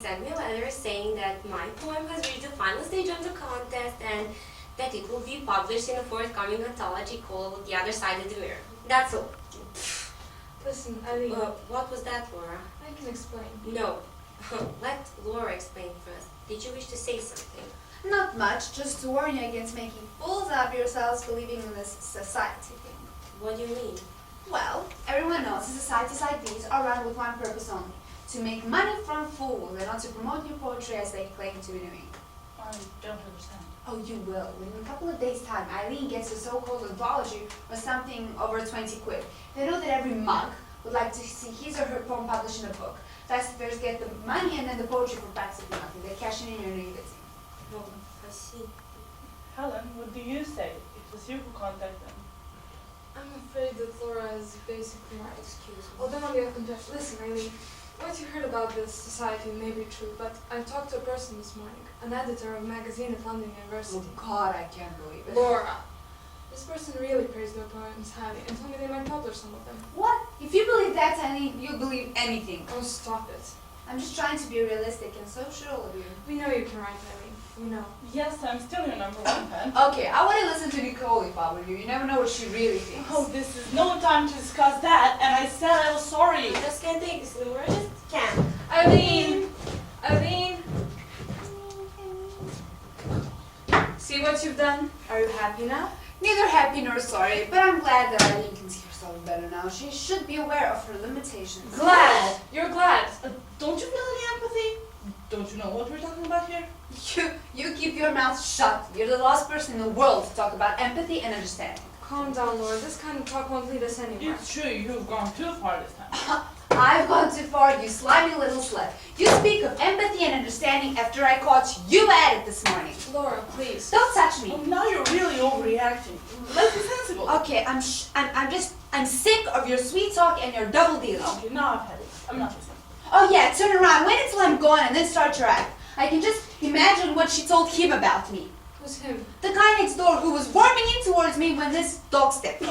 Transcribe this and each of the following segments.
sent me a letter saying that my poem has reached the final stage of the contest and that it will be published in a forthcoming anthology called The Other Side of the Mirror. That's all. Listen, Eileen, What was that, Laura? I can explain. No. Let Laura explain first. Did you wish to say something? Not much, just to warn you against making fools out of yourselves believing in this society thing. What do you mean? Well, everyone knows that societies like these are run with one purpose only, to make money from fools and not to promote new poetry as they claim to be doing. I don't understand. Oh, you will. In a couple of days' time, Eileen gets a so-called anthology or something over 20 quid. They know that every mug would like to see his or her poem published in a book. Festivals get the money and then the poetry for practically nothing. They cash in your naivety. Oh, I see. Helen, what do you say? It was you who contacted them. I'm afraid that Laura is basically right. Excuse me. Well, then I'll be a confession. Listen, Eileen, what you heard about this society may be true, but I talked to a person this morning, an editor of a magazine at London University. Oh God, I can't believe it. Laura. This person really praised their poems highly and told me they might publish some of them. What? If you believe that, Eileen, you'll believe anything. Oh, stop it. I'm just trying to be realistic, and so should all of you. We know you can write, Eileen. We know. Yes, I'm still your number one fan. Okay, I want to listen to Nicole if I were you. You never know what she really thinks. Oh, this is no time to discuss that, and I said I was sorry. I just can't take this, Laura. I just can't. Eileen! Eileen! See what you've done? Are you happy now? Neither happy nor sorry, but I'm glad that Eileen can see herself better now. She should be aware of her limitations. Glad! You're glad! Don't you feel any empathy? Don't you know what we're talking about here? You keep your mouth shut. You're the last person in the world to talk about empathy and understanding. Calm down, Laura. This kind of talk won't lead us anywhere. It's true, you've gone too far this time. I've gone too far, you slimy little slut. You speak of empathy and understanding after I caught you at it this morning. Laura, please. Don't touch me. Oh, now you're really overreacting. Let's be sensible. Okay, I'm sick of your sweet talk and your double dealing. Okay, now I've had it. I'm not listening. Oh yeah, turn around, wait until I'm gone and then start your act. I can just imagine what she told him about me. Who's him? The guy next door who was warming in towards me when this dog stepped.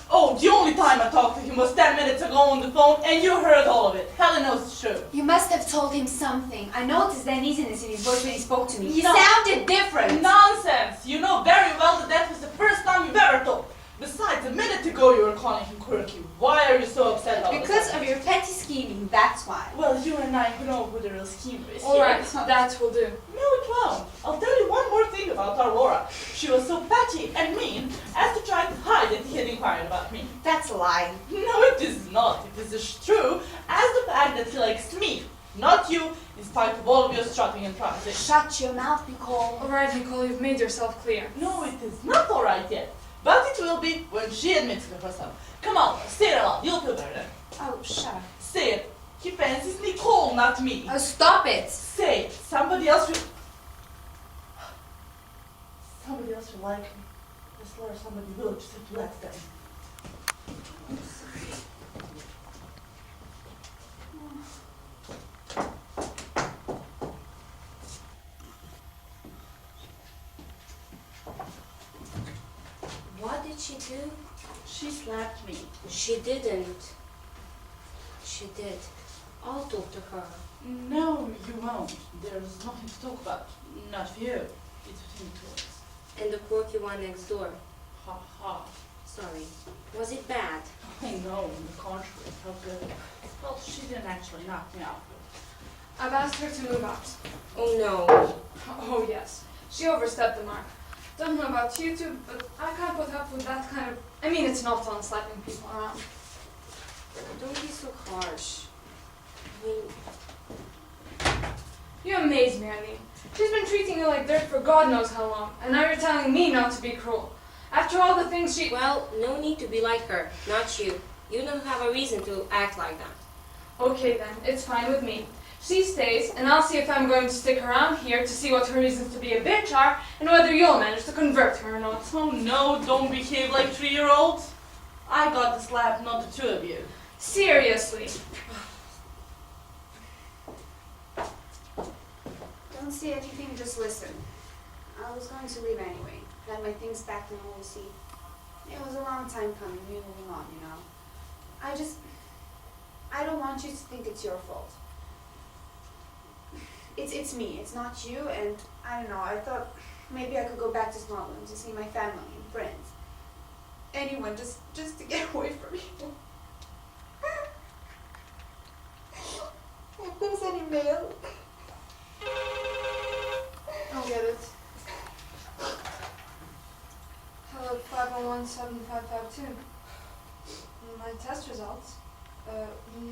Oh, the only time I talked to him was 10 minutes ago on the phone, and you heard all of it. Helen knows it's true. You must have told him something. I noticed the uneasiness in his voice when he spoke to me. He No. sounded different. Nonsense! You know very well that that was the first time you've ever talked. Besides, a minute ago you were calling him quirky. Why are you so upset all the Because time? of your petty scheming, that's why. Well, you and I know who the real schemer is. Alright, here. that will do. No, it won't. I'll tell you one more thing about our Laura. She was so petty and mean as to try to hide that he had inquired about me. That's a lie. No, it is not. It is as true as the fact that he likes me, not you, in spite of all of your strutting and prancing. Shut your mouth, Nicole. Alright, Nicole, you've made yourself clear. No, it is not alright yet. But it will be when she admits it herself. Come on, say it aloud. You'll feel better then. Oh, shut up. Say it. He fancies Nicole, not me. Oh, stop it. Say it. Somebody else will... Somebody else will like me. Yes, Laura, somebody will. Just have to let them. I'm sorry. What did she do? She slapped me. She didn't. She did. I'll talk to her. No, you won't. There's nothing to talk about. Not for you. It's between two of us. And the quirky one next door. Ha ha. Sorry. Was it bad? Oh no, on the contrary, how good. Well, she didn't actually knock me out. I've asked her to move out. Oh no. Oh yes, she overstepped the mark. Don't know about you two, but I can't put up with that kind of... I mean, it's not fun slapping people around. Don't be so harsh. I mean, You amaze me, Eileen. She's been treating you like dirt for God knows how long, and now you're telling me not to be cruel. After all the things she... well, no need to be like her. Not you. You don't have a reason to act like that. Okay then, it's fine with me. She stays, and I'll see if I'm going to stick around here to see what her reasons to be a bitch are, and whether you'll manage to convert her or not. Oh no, don't behave like 3-year-olds. I got the slap, not the two of you. Seriously. Don't see anything, just listen. I was going to leave anyway. Had my things back and we'll see. It was a long time coming, me moving on, you know. I don't want you to think it's your fault. It's me, it's not you, and I don't know, I thought maybe I could go back to Snodland to see my family and friends. Anyone, just to get away from you. If there's any mail, I'll get it. Hello, 501-7552. My test results.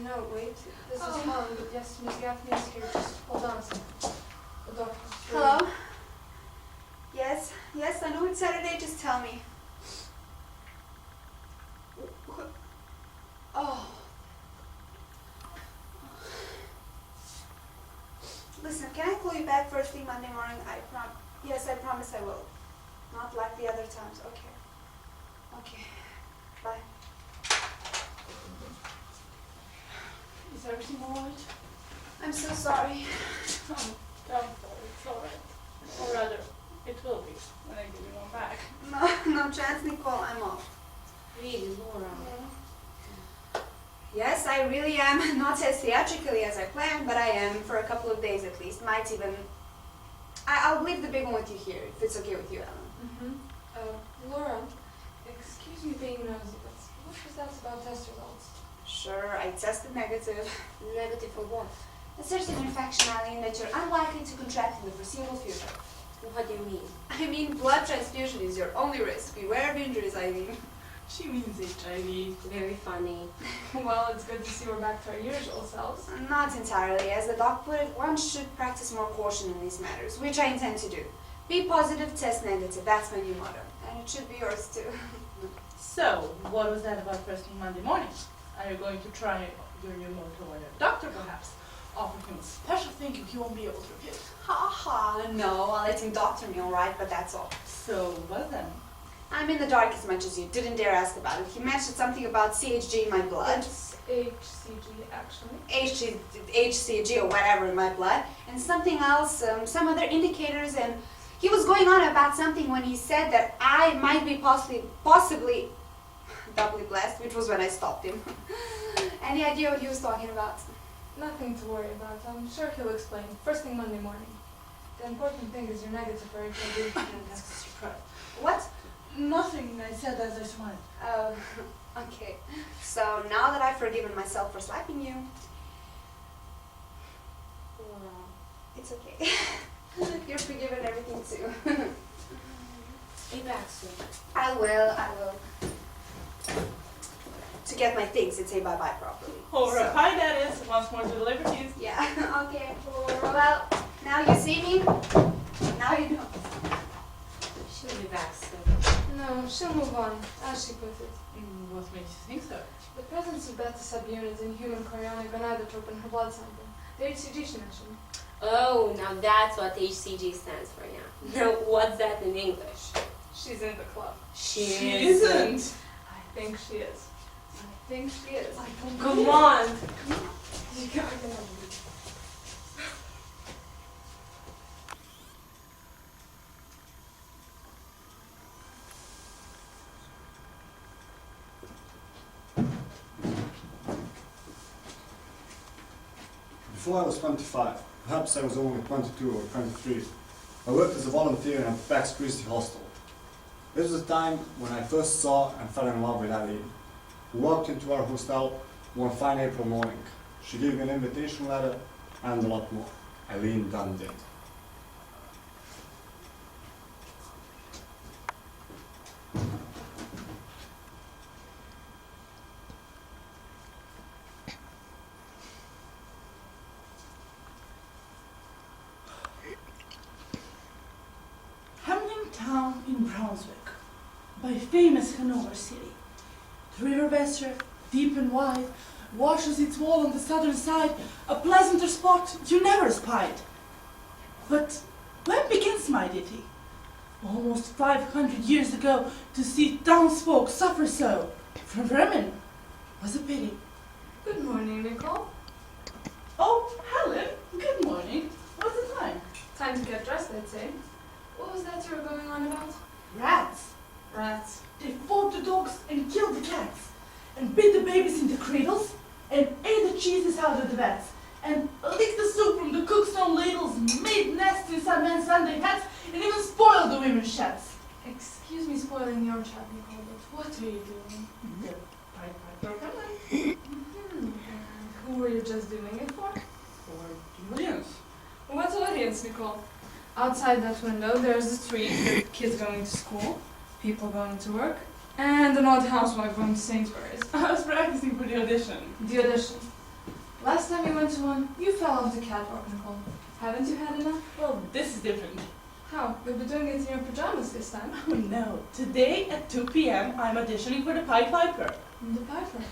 No, wait. This is Helen, but yes, Miss Gaffney is here. Just hold on a second. The doctor. Hello? Yes, I know it's Saturday, just tell me. Oh. Listen, can I call you back first thing Monday morning? Yes, I promise I will. Not like the other times. Okay. Bye. Is everything alright? I'm so sorry. Oh, don't worry, it's alright. Or rather, it will be when I give you one back. No chance, Nicole, I'm off. Really, Laura? Yes, I really am. Not as theatrically as I planned, but I am for a couple of days at least. Might even... I'll leave the big one with you here, if it's okay with you, Ellen. Laura, excuse me being nosy, but what was that about test results? Sure, I tested negative. Negative for what? There's an infection, Eileen, that you're unlikely to contract in the foreseeable future. What do you mean? I mean, blood transfusion is your only risk. Beware of injuries, Eileen. She means HIV. Very funny. Well, it's good to see we're back to our usual selves. Not entirely. As the doc put it, one should practice more caution in these matters, which I intend to do. Be positive, test negative. That's my new motto. And it should be yours, too. So, what was that about first thing Monday morning? Are you going to try your new motto on your doctor, perhaps? Offer him a special thank you he won't be able to refuse. Ha! No, I'll let him doctor me, alright, but that's all. So, what then? I'm in the dark as much as you. Didn't dare ask about it. He mentioned something about CHG in my blood. It's HCG, actually. HCG or whatever in my blood. And something else, some other indicators, and he was going on about something when he said that I might be possibly doubly blessed, which was when I stopped him. Any idea what he was talking about? Nothing to worry about. I'm sure he'll explain. First thing Monday morning. The important thing is you're negative for HIV. That's a surprise. What? Nothing, I said as I smiled. Oh, okay. So now that I've forgiven myself for slapping you, Laura. it's okay. You're forgiven everything too. Be back soon. I will. To get my things and say bye-bye properly. Over So- a pie, that is. Once more to the liberties. Yeah, okay. Well, now you see me, now you know. She'll be back soon. No, she'll move on, as she put it. What makes you think so? The presence of beta subunits in human chorionic gonadotrope in her blood sample. The HCG she mentioned. Oh, now that's what HCG stands for now. Now, what's that in English? She's in the club. She isn't. I think she is. Come on. You got it. Before I was 25, perhaps I was only 22 or 23, I worked as a volunteer in a Pax Christi hostel. This was the time when I first saw and fell in love with Eileen, who walked into our hostel one fine April morning. She gave me an invitation letter and a lot more. Eileen done did. Hamlin Town in Brunswick, by famous Hanover City. The river Weser, deep and wide, washes its wall on the southern side, a pleasanter spot you never spied. But when begins my ditty? Almost 500 years ago, to see townsfolk suffer so, from vermin, was a pity. Good morning, Nicole. Oh, Helen, good morning. What's the time? Time to get dressed, I'd say. What was that you were going on about? Rats. Rats. They fought the dogs and killed the cats, and bit the babies in the cradles, and ate the cheeses out of the vats, and licked the soup from the cook's own ladles, made nests inside men's Sunday hats, and even spoiled the women's chats. Excuse me spoiling your chat, Nicole, but what are you doing? The Pied Piper of Helen. And who were you just doing it for? For the audience. What audience, Nicole? Outside that window, there's the street, kids going to school, people going to work, and an odd housewife going to Sainsbury's. I was practicing for the audition. The audition. Last time you went to one, you fell off the catwalk, Nicole. Haven't you had enough? Well, this is different. How? You'll be doing it in your pajamas this time. Oh no, today at 2 p.m. I'm auditioning for the Pied Piper. The Piper.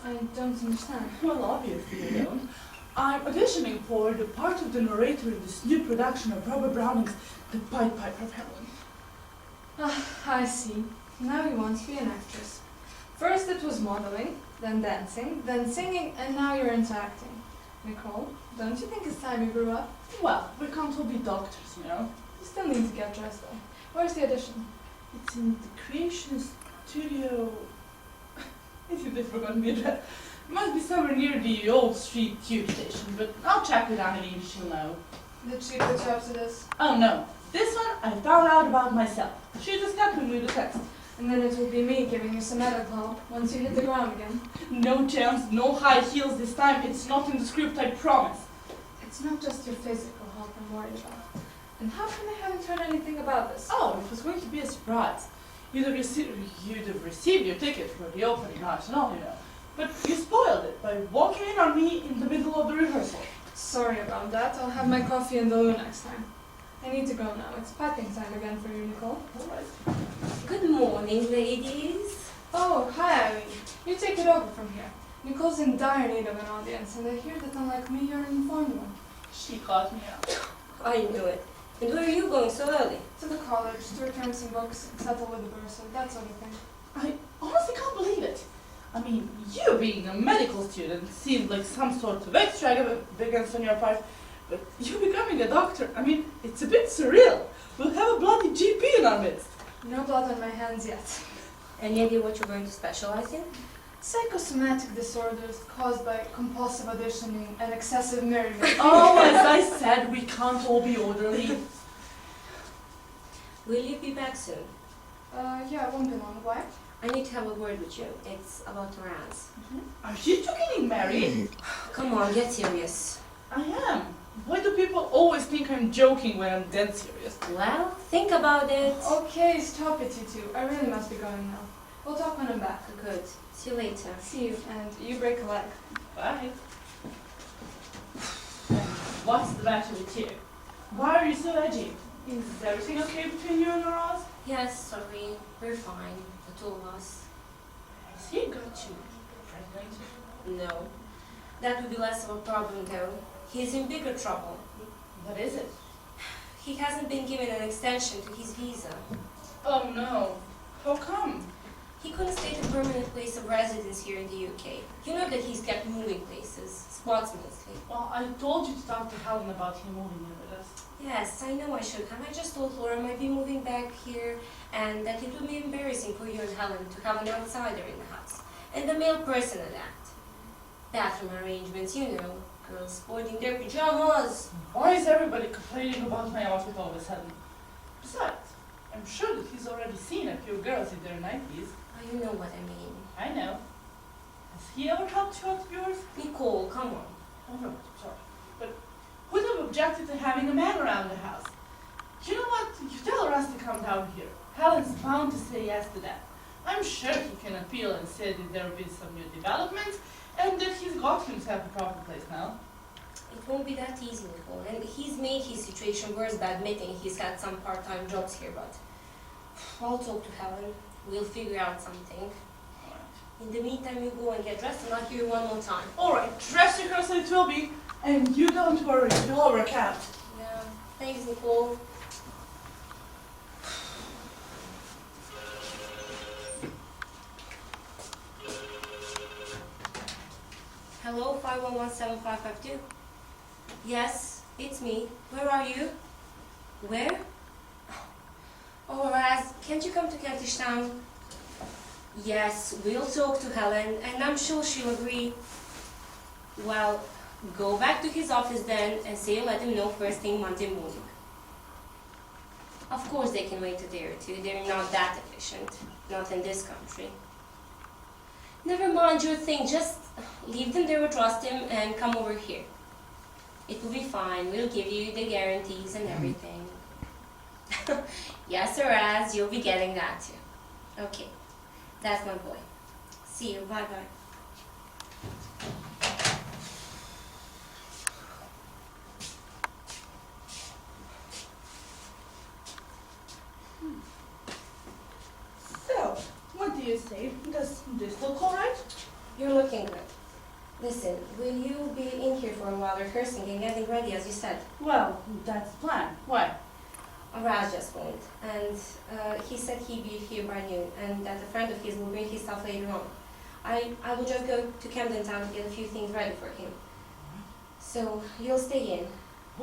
I don't understand. Well, obviously you don't. I'm auditioning for the part of the narrator in this new production of Robert Browning's The Pied Piper of Helen. Ah, I see. Now you want to be an actress. First it was modeling, then dancing, then singing, and now you're into acting. Nicole, don't you think it's time you grew up? Well, we can't all be doctors, you know. You still need to get dressed though. Where's the audition? It's in the creation studio. They've forgotten the address. Must be somewhere near the old street tube station, but I'll check with Annalene, she'll know. Did she put you up to this? Oh no, this one I found out about myself. She just helped me with the text. And then it will be me giving you some medical help once you hit the ground again. No chance, no high heels this time. It's not in the script, I promise. It's not just your physical health I'm worried about. And how come I haven't heard anything about this? Oh, it was going to be a surprise. You'd have received your ticket for the opening night and all, you know. But you spoiled it by walking in on me in the middle of the rehearsal. Sorry about that. I'll have my coffee in the loo next time. I need to go now. It's packing time again for you, Nicole. All right. Good morning, ladies. Oh, hi, Irene. You take it over from here. Nicole's in dire need of an audience, and I hear that unlike me, you're an informed one. She caught me out. I knew it. And where are you going so early? To the college, to return some books, settle with the bursar, that sort of thing. I honestly can't believe it. I mean, you being a medical student seemed like some sort of extravagance on your part, but you becoming a doctor, I mean, it's a bit surreal. We'll have a bloody GP in our midst. No blood on my hands yet. Any idea what you're going to specialize in? Psychosomatic disorders caused by compulsive auditioning and excessive mirroring. Oh, as I said, we can't all be orderly. Will you be back soon? Yeah, it won't be long. Why? I need to have a word with you. It's about Rans. Are you two getting married? Come on, get serious. I am. Why do people always think I'm joking when I'm dead serious? Well, think about it. Okay, stop it, you two. I really must be going now. We'll talk when I'm back. Good. See you later. See you, and you break a leg. Bye. What's the matter with you? Why are you so edgy? Is everything okay between you and Roz? Yes, sorry. We're fine. The two of us. Has he got you pregnant? No. That would be less of a problem, though. He's in bigger trouble. What is it? He hasn't been given an extension to his visa. Oh no. How come? He couldn't state a permanent place of residence here in the UK. You know that he's kept moving places, spots mostly. Well, I told you to talk to Helen about him moving in with us. Yes, I know I should have. I just told Laura I might be moving back here and that it would be embarrassing for you and Helen to have an outsider in the house. And a male person at that. Bathroom arrangements, you know. Girls sporting their pajamas. Why is everybody complaining about my outfit all of a sudden? Besides, I'm sure that he's already seen a few girls in their 90s. Oh, you know what I mean. I know. Has he ever helped you out of yours? Nicole, come on. Oh no, sorry. But who'd have objected to having a man around the house? You know what? You tell Russ to come down here. Helen's bound to say yes to that. I'm sure he can appeal and say that there have been some new developments and that he's got himself a proper place now. It won't be that easy, Nicole. And he's made his situation worse by admitting he's had some part-time jobs here, but I'll talk to Helen. We'll figure out something. In the meantime, you go and get dressed and I'll hear you one more time. Alright, dress rehearsal it will be. And you don't worry, you'll work out. Yeah. Thanks, Nicole. Hello, 511-7552. Yes, it's me. Where are you? Where? Oh, Raz, can't you come to Kentish Town? Yes, we'll talk to Helen, and I'm sure she'll agree. Well, Go back to his office then and say you let him know first thing Monday morning. Of course they can wait a day or two. They're not that efficient. Not in this country. Never mind your thing. Just leave them there or trust him and come over here. It will be fine. We'll give you the guarantees and everything. Yes, as you'll be getting that too. Okay. That's my boy. See you. Bye-bye. So, what do you say? Does this look alright? You're looking good. Listen, will you be in here for a while rehearsing and getting ready as you said? Well, that's the plan. Why? Raz just phoned, and he said he'd be here by noon, and that a friend of his will bring his stuff later on. I will just go to Camden Town to get a few things ready for him. So, you'll stay in.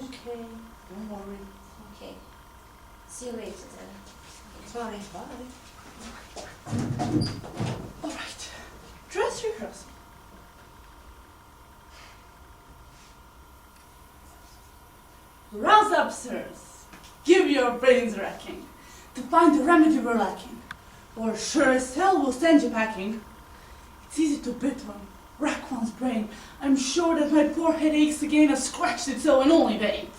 Okay, don't worry. Okay. See you later then. Bye. Bye. Alright, dress rehearsal. Rouse up, sirs. Give your brains racking to find the remedy we're lacking, or sure as hell we'll send you packing. It's easy to bit one, rack one's brain. I'm sure that my poor head aches again. I've scratched it so in only vain.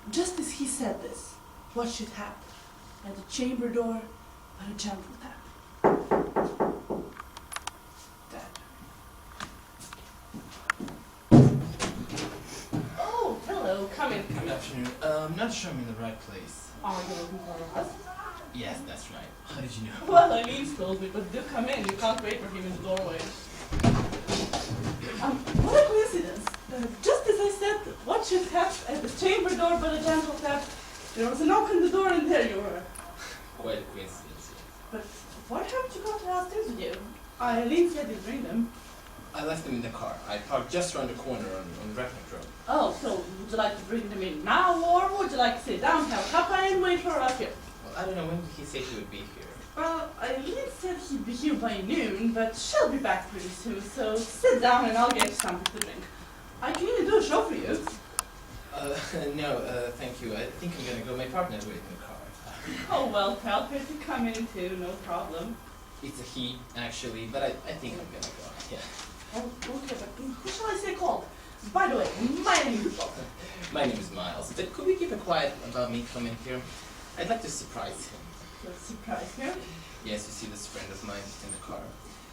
Just as he said this, what should happen? At the chamber door, but a gentle tap. Tap. Oh, hello, come in. Good afternoon. I'm not sure I'm in the right place. Are you looking for us? Yes, that's right. How did you know? Well, Eileen told me, but do come in. You can't wait for him in the doorway. What a coincidence. Just as I said, what should happen at the chamber door but a gentle tap? There was a knock on the door and there you were. Quite a coincidence. But why haven't you got her downstairs with you? Eileen said you'd bring them. I left them in the car. I parked just around the corner on Recknick Road. Oh, so would you like to bring them in now, or would you like to sit down, have a cuppa and wait for her up here? Well, I don't know, when did he say he would be here? Well, Eileen said he'd be here by noon, but she'll be back pretty soon, so sit down and I'll get you something to drink. I can even do a show for you. No, thank you. I think I'm gonna go. My partner's waiting in the car. Oh, well, tell her to come in too, no problem. It's a he, actually, but I think I'm gonna go. Yeah. Oh, okay, but who shall I say called? By the way, my name is Bob. My name is Miles. But could we keep it quiet about me coming here? I'd like to surprise him. You'll surprise her. Yes, you see this friend of mine in the car,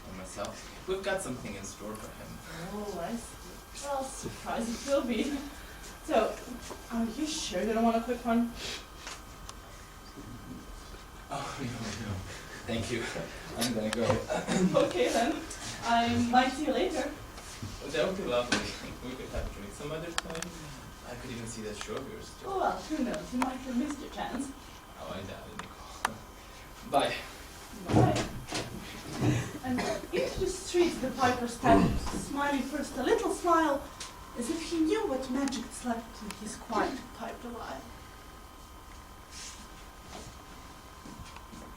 and myself. We've got something in store for him. Oh, I see. Well, surprise it will be. So, are you sure you don't want a quick one? Oh, no. Thank you. I'm gonna go. Okay then. I might see you later. Well, that would be lovely. We could have a drink some other time. I could even see that show of yours too. Oh well, who knows? You might have missed your chance. Oh, I doubt it, Nicole. Bye. Bye. And into the streets the piper stepped, smiling first a little smile, as if he knew what magic slept in his quiet piped alive.